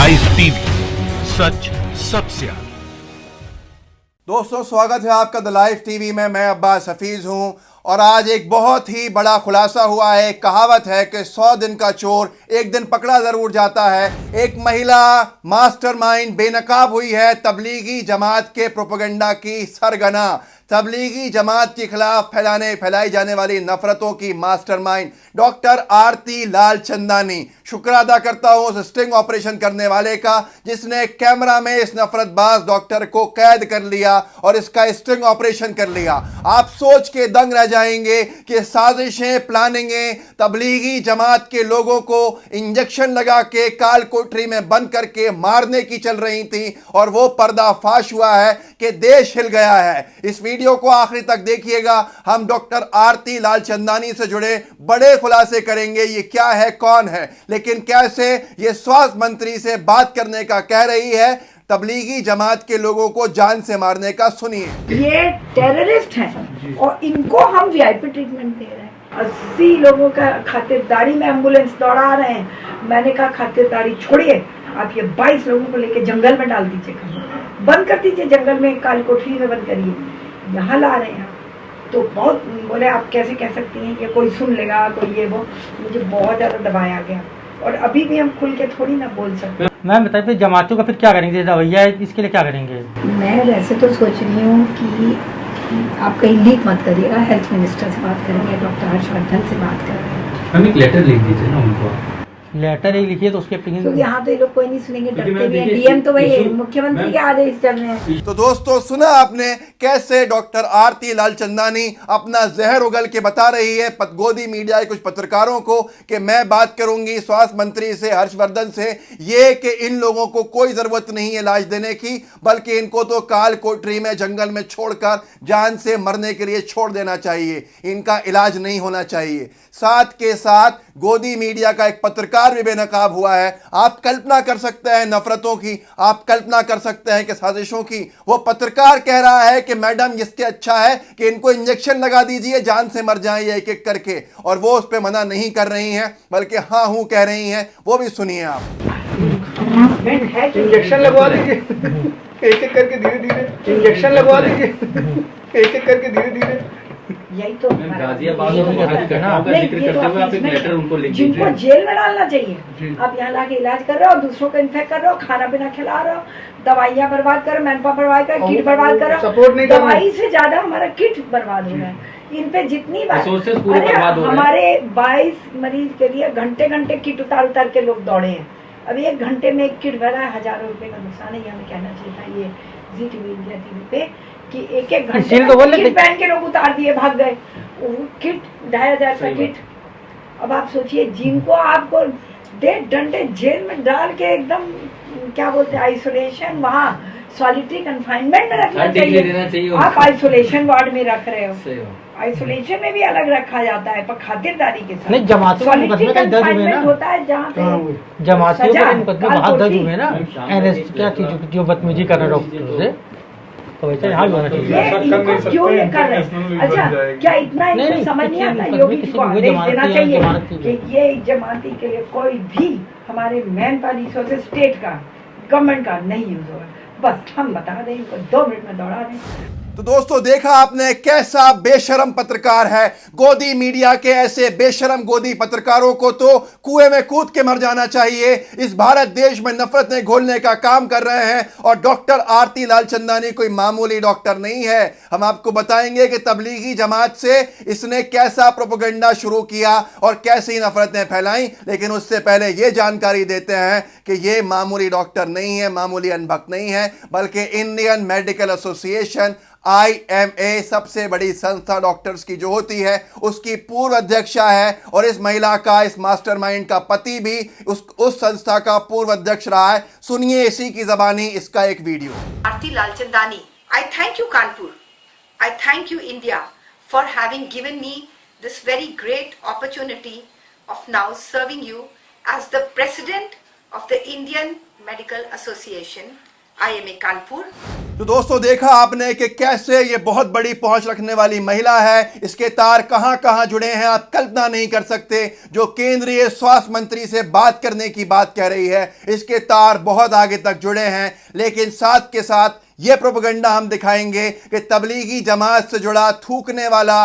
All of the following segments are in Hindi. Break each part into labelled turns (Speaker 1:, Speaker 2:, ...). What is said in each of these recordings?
Speaker 1: लाइव टीवी, सच सबसे आगे।
Speaker 2: दोस्तों, स्वागत है आपका द लाइव टीवी में। मैं अब्बास हफीज हूं और आज एक बहुत ही बड़ा खुलासा हुआ है। एक कहावत है कि 100 दिन का चोर एक दिन पकड़ा जरूर जाता है। एक महिला मास्टरमाइंड बेनकाब हुई है तबलीगी जमात के प्रोपेगेंडा की सरगना। तबलीगी जमात के खिलाफ फैलाई जाने वाली नफरतों की मास्टरमाइंड डॉक्टर आरती लालचंदानी। शुक्र अदा करता हूं उस स्टिंग ऑपरेशन करने वाले का जिसने कैमरा में इस नफरतबाज डॉक्टर को कैद कर लिया और इसका स्टिंग ऑपरेशन कर लिया। आप सोच के दंग रह जाएंगे कि साजिशें, प्लानिंगें तबलीगी जमात के लोगों को इंजेक्शन लगा के काल कोठरी में बंद करके मारने की चल रही थी और वो पर्दाफाश हुआ है कि देश हिल गया है। इस वीडियो को आखिरी तक देखिएगा। हम डॉक्टर आरती लालचंदानी से जुड़े बड़े खुलासे करेंगे। ये क्या है, कौन है, लेकिन कैसे ये स्वास्थ्य मंत्री से बात करने का कह रही है, तबलीगी जमात के लोगों को जान से मारने का। सुनिए।
Speaker 3: ये टेररिस्ट हैं और इनको हम वीआईपी ट्रीटमेंट दे रहे हैं। 80 लोगों का खातिरदारी में एम्बुलेंस दौड़ा रहे हैं। मैंने कहा खातिरदारी छोड़िए, आप ये 22 लोगों को लेके जंगल में डाल दीजिए, बंद कर दीजिए, जंगल में काल कोठरी में बंद करिए, यहाँ ला रहे हैं। तो बहुत बोले आप कैसे कह सकती हैं, ये कोई सुन लेगा, कोई ये वो। मुझे बहुत ज़्यादा दबाया गया और अभी भी हम खुल के थोड़ी ना बोल सकते।
Speaker 4: मैम बताइए फिर जमातियों का फिर क्या करेंगे, रवैया इसके लिए क्या करेंगे?
Speaker 3: मैं वैसे तो सोच रही हूँ कि आप कहीं लीक मत करिएगा, हेल्थ मिनिस्टर से बात करेंगे, डॉक्टर हर्षवर्धन से बात करेंगे।
Speaker 5: हम एक लेटर लिख दीजिए ना उनको।
Speaker 4: लेटर ही लिखिए तो उसके
Speaker 3: क्योंकि यहाँ तो ये लोग कोई नहीं सुनेंगे, डरते भी हैं। डीएम तो वही मुख्यमंत्री के आदेश चल रहे हैं।
Speaker 2: तो दोस्तों, सुना आपने कैसे डॉक्टर आरती लालचंदानी अपना जहर उगल के बता रही है गोदी मीडिया के कुछ पत्रकारों को कि मैं बात करूंगी स्वास्थ्य मंत्री से, हर्षवर्धन से, ये कि इन लोगों को कोई जरूरत नहीं है इलाज देने की, बल्कि इनको तो काल कोठरी में जंगल में छोड़कर जान से मरने के लिए छोड़ देना चाहिए, इनका इलाज नहीं होना चाहिए। साथ के साथ गोदी मीडिया का एक पत्रकार भी बेनकाब हुआ है। आप कल्पना कर सकते हैं नफरतों की, आप कल्पना कर सकते हैं कि साजिशों की। वो पत्रकार कह रहा है कि मैडम इसके अच्छा है कि इनको इंजेक्शन लगा दीजिए, जान से मर जाएं एक एक करके, और वो उस पर मना नहीं कर रही हैं बल्कि हाँ हूं कह रही हैं। वो भी सुनिए आप।
Speaker 6: इंजेक्शन लगवा दीजिए एक एक करके, धीरे धीरे इंजेक्शन लगवा दीजिए एक एक करके, धीरे धीरे।
Speaker 3: यही तो
Speaker 5: गाजियाबाद का जिक्र करते हुए आप एक लेटर उनको लिख दीजिए।
Speaker 3: जिनको जेल में डालना चाहिए, आप यहाँ लाके इलाज कर रहे हो, दूसरों को इन्फेक्ट कर रहे हो, खाना पीना खिला रहे हो, दवाइयाँ बर्बाद करो, मैनपावर बर्बाद करो, किट बर्बाद करो।
Speaker 6: सपोर्ट नहीं,
Speaker 3: दवाई से ज्यादा हमारा किट बर्बाद हो रहा है। इन पे जितनी बार हमारे 22 मरीज के लिए घंटे घंटे किट उतार के लोग दौड़े हैं। अभी 1 घंटे में एक किट भरा है, हजारों रुपए का नुकसान है। हमें कहना चाहिए था ये जी टीवी, इंडिया टीवी पे कि एक एक घंटे किट पहन के लोग उतार दिए, भाग गए। किट 2500 का किट। अब आप सोचिए, जिनको आपको 1.5 घंटे जेल में डाल के एकदम क्या बोलते हैं आइसोलेशन, वहाँ सॉलिटरी कन्फाइनमेंट में रखना चाहिए, आप आइसोलेशन वार्ड में रख रहे हो। आइसोलेशन में भी अलग रखा जाता है पर खातिरदारी के साथ।
Speaker 4: नहीं, जमातियों का मुकदमे का दर्ज हुए ना,
Speaker 3: होता है जहाँ पे
Speaker 4: जमातियों का मुकदमे बहुत दर्ज हुए ना, एनएस क्या चीज जो बदतमीजी कर रहे डॉक्टर से, तो वैसे यहाँ होना चाहिए।
Speaker 3: क्यों ये कर रहे हैं? अच्छा, क्या इतना इनको समझ नहीं आता? योगी जी को आदेश देना चाहिए कि ये जमाती के लिए कोई भी हमारे मैन पावर रिसोर्सेज स्टेट का, गवर्नमेंट का नहीं यूज होगा। बस हम बता दें, इनको 2 मिनट में दौड़ा दें।
Speaker 2: तो दोस्तों, देखा आपने कैसा बेशरम पत्रकार है। गोदी मीडिया के ऐसे बेशरम गोदी पत्रकारों को तो कुएं में कूद के मर जाना चाहिए। इस भारत देश में नफरतें घोलने का काम कर रहे हैं और डॉक्टर आरती लालचंदानी कोई मामूली डॉक्टर नहीं है। हम आपको बताएंगे कि तबलीगी जमात से इसने कैसा प्रोपेगेंडा शुरू किया और कैसी नफरतें फैलाई, लेकिन उससे पहले ये जानकारी देते हैं कि ये मामूली डॉक्टर नहीं है, मामूली अनभक्त नहीं है, बल्कि इंडियन मेडिकल एसोसिएशन IMA सबसे बड़ी संस्था डॉक्टर्स की जो होती है उसकी पूर्व अध्यक्षा है और इस महिला का, इस मास्टरमाइंड का पति भी उस संस्था का पूर्व अध्यक्ष रहा है। सुनिए इसी की ज़बानी इसका एक video.
Speaker 7: Aarti Lalchandani, I thank you Kanpur, I thank you India for having given me this very great opportunity of now serving you as the president of the Indian Medical Association, IMA Kanpur.
Speaker 2: तो दोस्तों देखा आपने कि कैसे ये बहुत बड़ी पहुंच रखने वाली महिला है, इसके तार कहां कहां जुड़े हैं आप कल्पना नहीं कर सकते। जो केंद्रीय स्वास्थ्य मंत्री से बात करने की बात कह रही है, इसके तार बहुत आगे तक जुड़े हैं। लेकिन साथ के साथ ये प्रोपेगेंडा हम दिखाएंगे कि तबलीगी जमात से जुड़ा थूकने वाला,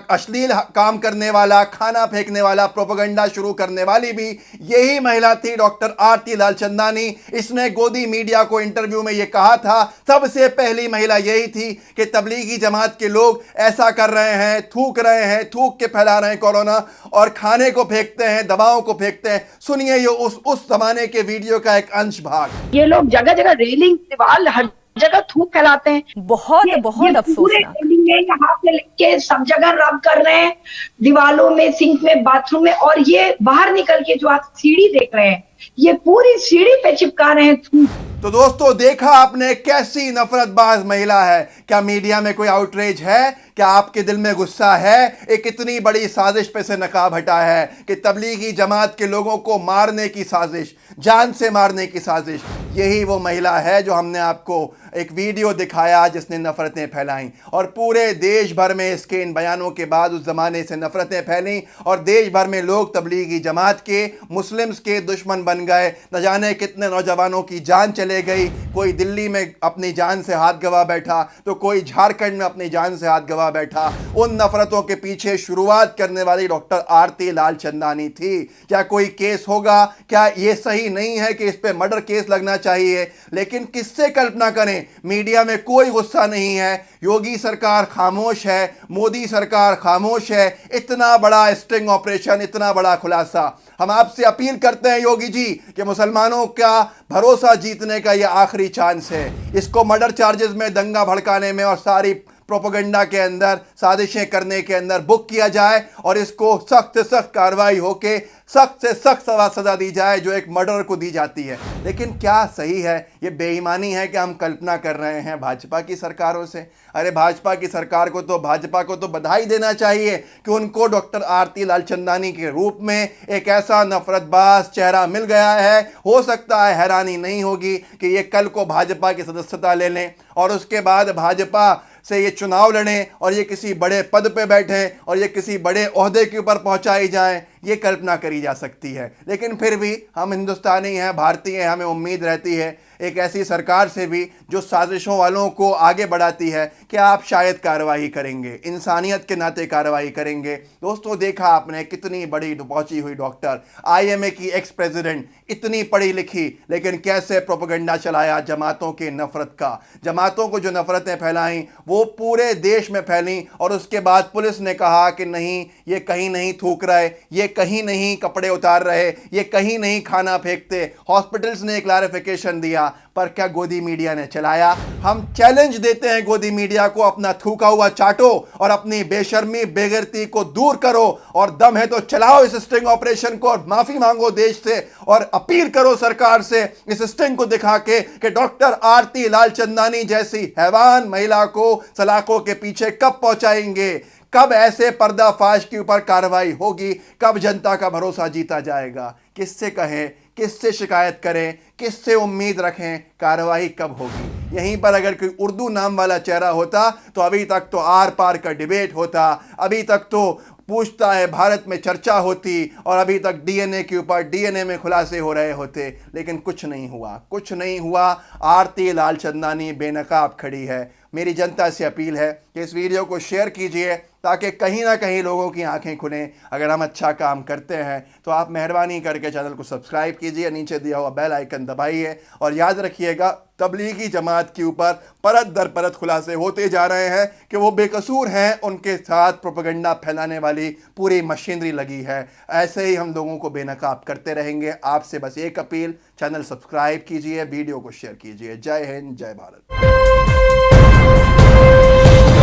Speaker 2: अश्लील काम करने वाला, खाना फेंकने वाला प्रोपेगेंडा शुरू करने वाली भी यही महिला थी, डॉक्टर आरती लालचंदानी। इसने गोदी मीडिया को इंटरव्यू में ये कहा था, सबसे पहली महिला यही थी कि तबलीगी जमात के लोग ऐसा कर रहे हैं, थूक के फैला रहे हैं कोरोना, और खाने को फेंकते हैं, दवाओं को फेंकते हैं। सुनिए ये उस जमाने के वीडियो का एक अंश भाग।
Speaker 3: ये लोग जगह जगह रेलिंग, दीवार, हर जगह थूक फैलाते हैं। बहुत अफसोसनाक। यहाँ पे लिख के सब जगह रब कर रहे हैं, दीवालों में, सिंक में, बाथरूम में, और ये बाहर निकल के जो आप सीढ़ी देख रहे हैं, ये पूरी सीढ़ी पे चिपका रहे हैं थूक।
Speaker 2: तो दोस्तों देखा आपने कैसी नफरतबाज महिला है। क्या मीडिया में कोई आउटरीच है? क्या आपके दिल में गुस्सा है? एक इतनी बड़ी साजिश पे से नकाब हटा है कि तबलीगी जमात के लोगों को मारने की साजिश, जान से मारने की साजिश। यही वो महिला है जो हमने आपको एक वीडियो दिखाया जिसने नफरतें फैलाई, और पूरे देश भर में इसके इन बयानों के बाद उस जमाने से नफरतें फैली और देश भर में लोग तबलीगी जमात के, मुस्लिम्स के दुश्मन बन गए। न जाने कितने नौजवानों की जान चले गई। कोई दिल्ली में अपनी जान से हाथ गवा बैठा, तो कोई झारखंड में अपनी जान से हाथ गवा बैठा। उन नफरतों के पीछे शुरुआत करने वाली डॉक्टर आरती लालचंदानी थी। क्या कोई केस होगा? क्या ये सही नहीं है कि इस पे मर्डर केस लगना चाहिए? लेकिन किससे कल्पना करें, मीडिया में कोई गुस्सा नहीं है, योगी सरकार खामोश है, मोदी सरकार खामोश है। इतना बड़ा स्टिंग ऑपरेशन, इतना बड़ा खुलासा। हम आपसे अपील करते हैं योगी जी कि मुसलमानों का भरोसा जीतने का यह आखिरी चांस है। इसको मर्डर चार्जेस में, दंगा भड़काने में और सारी प्रोपेगेंडा के अंदर, साजिशें करने के अंदर बुक किया जाए, और इसको सख्त से सख्त कार्रवाई होके सख्त से सख्त सजा दी जाए जो एक मर्डर को दी जाती है। लेकिन क्या सही है? ये बेईमानी है कि हम कल्पना कर रहे हैं भाजपा की सरकारों से। अरे भाजपा की सरकार को तो, भाजपा को तो बधाई देना चाहिए कि उनको डॉक्टर आरती लालचंदानी के रूप में एक ऐसा नफरतबाज चेहरा मिल गया है। हो सकता है हैरानी नहीं होगी कि ये कल को भाजपा की सदस्यता ले लें और उसके बाद भाजपा से ये चुनाव लड़ें और ये किसी बड़े पद पे बैठें और ये किसी बड़े ओहदे के ऊपर पहुंचाई जाएं। ये कल्पना करी जा सकती है। लेकिन फिर भी हम हिंदुस्तानी हैं, भारतीय हैं, हमें उम्मीद रहती है एक ऐसी सरकार से भी जो साजिशों वालों को आगे बढ़ाती है कि आप शायद कार्रवाई करेंगे, इंसानियत के नाते कार्रवाई करेंगे। दोस्तों देखा आपने कितनी बड़ी पहुंची हुई डॉक्टर, IMA की एक्स प्रेसिडेंट, इतनी पढ़ी लिखी, लेकिन कैसे प्रोपेगेंडा चलाया जमातों के नफरत का। जमातों को जो नफरतें फैलाई वो पूरे देश में फैली, और उसके बाद पुलिस ने कहा कि नहीं, ये कहीं नहीं थूक रहे, ये कहीं नहीं कपड़े उतार रहे, ये कहीं नहीं खाना फेंकते। हॉस्पिटल्स ने क्लैरिफिकेशन दिया, पर क्या गोदी मीडिया ने चलाया? हम चैलेंज देते हैं गोदी मीडिया को, अपना थूका हुआ चाटो और अपनी बेशर्मी, बेगैरती को दूर करो, और दम है तो चलाओ इस स्टिंग ऑपरेशन को और माफी मांगो देश से, और अपील करो सरकार से इस स्टिंग को दिखा के कि डॉक्टर आरती लालचंदानी जैसी हैवान महिला को सलाखों के पीछे कब पहुंचाएंगे, कब ऐसे पर्दाफाश के ऊपर कार्रवाई होगी, कब जनता का भरोसा जीता जाएगा। किससे कहें, किससे शिकायत करें, किससे उम्मीद रखें, कार्रवाई कब होगी? यहीं पर अगर कोई उर्दू नाम वाला चेहरा होता तो अभी तक तो आर पार का डिबेट होता, अभी तक तो पूछता है भारत में चर्चा होती, और अभी तक DNA के ऊपर DNA में खुलासे हो रहे होते। लेकिन कुछ नहीं हुआ, कुछ नहीं हुआ। आरती लालचंदानी बेनकाब खड़ी है। मेरी जनता से अपील है कि इस वीडियो को शेयर कीजिए ताकि कहीं ना कहीं लोगों की आंखें खुलें। अगर हम अच्छा काम करते हैं तो आप मेहरबानी करके चैनल को सब्सक्राइब कीजिए, नीचे दिया हुआ बेल आइकन दबाइए, और याद रखिएगा तबलीगी जमात के ऊपर परत दर परत खुलासे होते जा रहे हैं कि वो बेकसूर हैं, उनके साथ प्रोपेगेंडा फैलाने वाली पूरी मशीनरी लगी है। ऐसे ही हम लोगों को बेनकाब करते रहेंगे। आपसे बस एक अपील, चैनल सब्सक्राइब कीजिए, वीडियो को शेयर कीजिए। जय हिंद, जय भारत।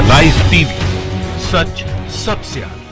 Speaker 1: लाइव टीवी, सच सबसे आगे।